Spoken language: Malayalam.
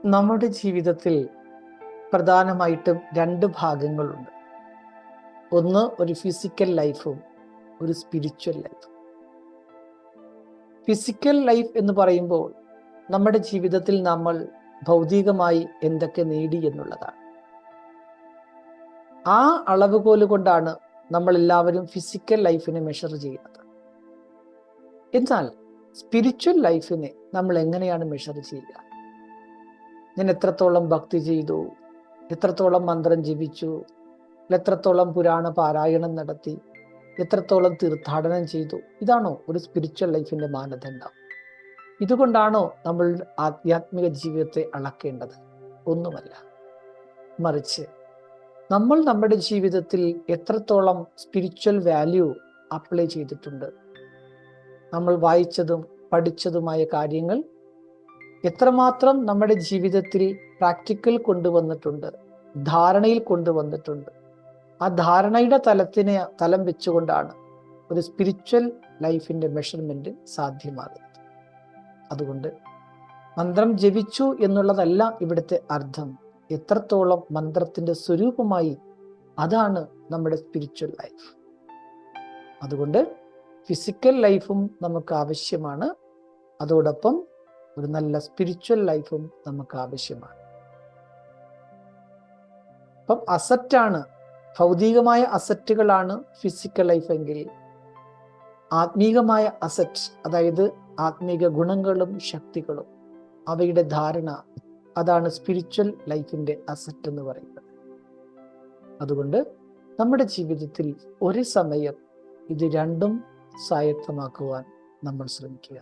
നമ്മുടെ ജീവിതത്തിൽ പ്രധാനമായിട്ടും രണ്ട് ഭാഗങ്ങളുണ്ട്. ഒന്ന് ഒരു ഫിസിക്കൽ ലൈഫും ഒരു സ്പിരിച്വൽ ലൈഫും. ഫിസിക്കൽ ലൈഫ് എന്ന് പറയുമ്പോൾ നമ്മുടെ ജീവിതത്തിൽ നമ്മൾ ഭൗതികമായി എന്തൊക്കെ നേടി എന്നുള്ളതാണ്. ആ അളവുകോല് കൊണ്ടാണ് നമ്മൾ എല്ലാവരും ഫിസിക്കൽ ലൈഫിനെ മെഷർ ചെയ്യുന്നത്. എന്നാൽ സ്പിരിച്വൽ ലൈഫിനെ നമ്മൾ എങ്ങനെയാണ് മെഷർ ചെയ്യുക? ഞാൻ എത്രത്തോളം ഭക്തി ചെയ്തു, എത്രത്തോളം മന്ത്രം ജപിച്ചു, എത്രത്തോളം പുരാണ പാരായണം നടത്തി, എത്രത്തോളം തീർത്ഥാടനം ചെയ്തു, ഇതാണോ ഒരു സ്പിരിച്വൽ ലൈഫിന്റെ മാനദണ്ഡം? ഇതുകൊണ്ടാണോ നമ്മൾ ആധ്യാത്മിക ജീവിതത്തെ അളക്കേണ്ടത്? ഒന്നുമല്ല. മറിച്ച് നമ്മൾ നമ്മുടെ ജീവിതത്തിൽ എത്രത്തോളം സ്പിരിച്വൽ വാല്യൂ അപ്ലൈ ചെയ്തിട്ടുണ്ട്, നമ്മൾ വായിച്ചതും പഠിച്ചതുമായ കാര്യങ്ങൾ എത്രമാത്രം നമ്മുടെ ജീവിതത്തിൽ പ്രാക്ടിക്കൽ കൊണ്ടുവന്നിട്ടുണ്ട്, ധാരണയിൽ കൊണ്ടുവന്നിട്ടുണ്ട്. ആ ധാരണയുടെ തലം വെച്ചുകൊണ്ടാണ് ഒരു സ്പിരിച്വൽ ലൈഫിന്റെ മെഷർമെന്റ് സാധ്യമാകുന്നത്. അതുകൊണ്ട് മന്ത്രം ജപിച്ചു എന്നുള്ളതല്ല ഇവിടുത്തെ അർത്ഥം. എത്രത്തോളം മന്ത്രത്തിന്റെ സ്വരൂപമായി, അതാണ് നമ്മുടെ സ്പിരിച്വൽ ലൈഫ്. അതുകൊണ്ട് ഫിസിക്കൽ ലൈഫും നമുക്ക് ആവശ്യമാണ്, അതോടൊപ്പം ഒരു നല്ല സ്പിരിച്വൽ ലൈഫും നമുക്ക് ആവശ്യമാണ്. അപ്പം അസറ്റാണ്, ഭൗതികമായ അസറ്റുകളാണ് ഫിസിക്കൽ ലൈഫ് എങ്കിൽ, ആത്മീകമായ അസറ്റ്, അതായത് ആത്മീക ഗുണങ്ങളും ശക്തികളും അവയുടെ ധാരണ, അതാണ് സ്പിരിച്വൽ ലൈഫിന്റെ അസറ്റ് എന്ന് പറയുന്നത്. അതുകൊണ്ട് നമ്മുടെ ജീവിതത്തിൽ ഒരു സമയം ഇത് രണ്ടും സ്വായത്തമാക്കുവാൻ നമ്മൾ ശ്രമിക്കുക.